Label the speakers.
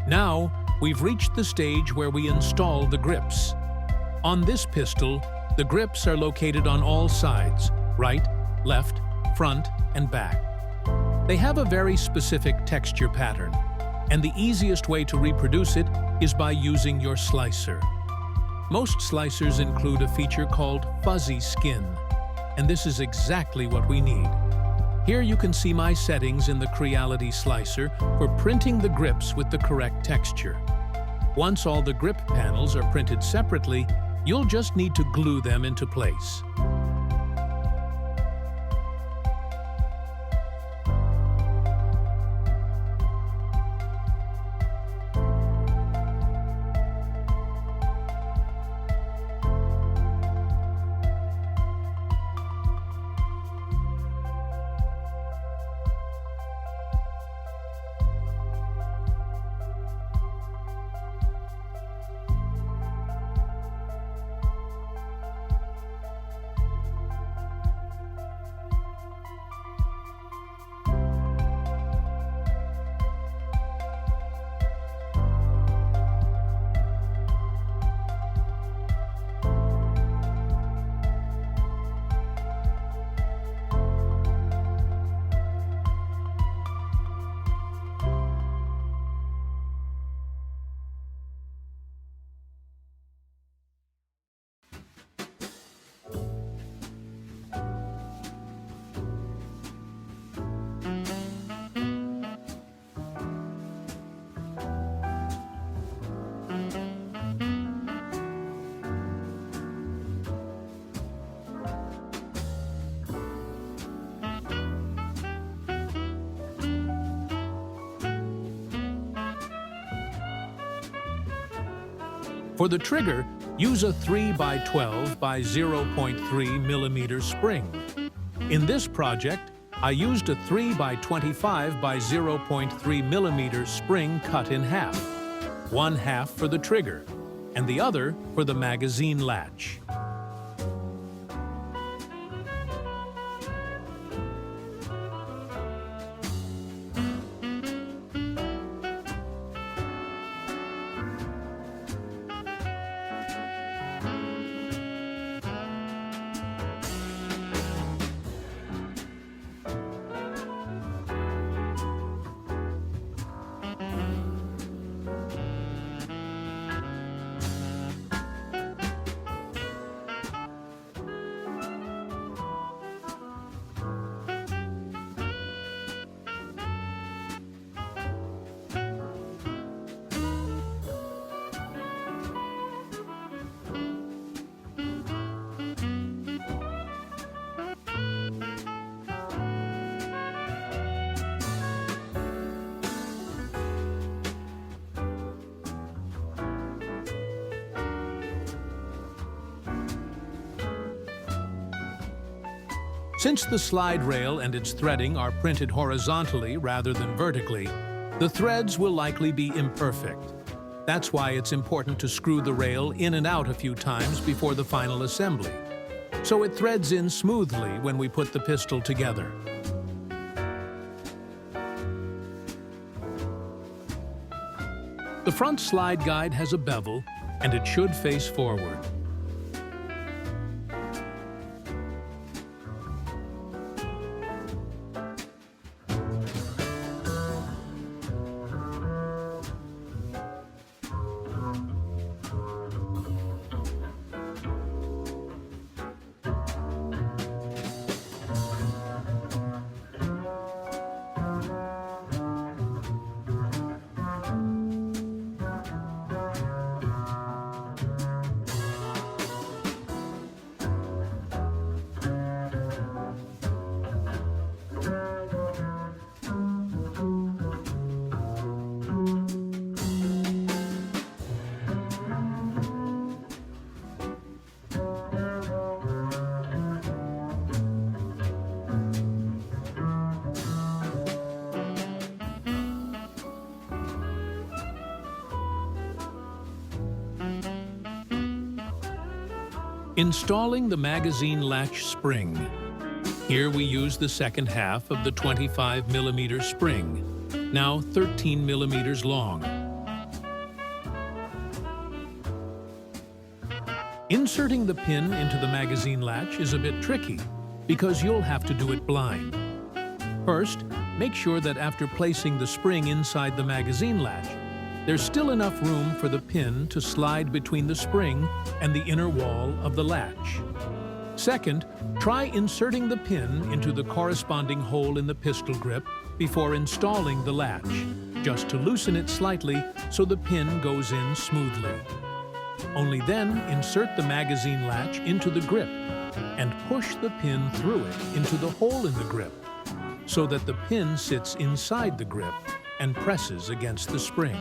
Speaker 1: Now, we've reached the stage where we install the grips. On this pistol, the grips are located on all sides, right, left, front, and back. They have a very specific texture pattern, and the easiest way to reproduce it is by using your slicer. Most slicers include a feature called fuzzy skin, and this is exactly what we need. Here you can see my settings in the Creality slicer for printing the grips with the correct texture. Once all the grip panels are printed separately, you'll just need to glue them into place. For the trigger, use a 3x12 by 0.3 millimeter spring. In this project, I used a 3x25 by 0.3 millimeter spring cut in half. One half for the trigger, and the other for the magazine latch. Since the slide rail and its threading are printed horizontally rather than vertically, the threads will likely be imperfect. That's why it's important to screw the rail in and out a few times before the final assembly, so it threads in smoothly when we put the pistol together. The front slide guide has a bevel, and it should face forward. Installing the magazine latch spring. Here we use the second half of the 25 millimeter spring, now 13 millimeters long. Inserting the pin into the magazine latch is a bit tricky because you'll have to do it blind. First, make sure that after placing the spring inside the magazine latch, there's still enough room for the pin to slide between the spring and the inner wall of the latch. Second, try inserting the pin into the corresponding hole in the pistol grip before installing the latch, just to loosen it slightly so the pin goes in smoothly. Only then insert the magazine latch into the grip and push the pin through it into the hole in the grip so that the pin sits inside the grip and presses against the spring.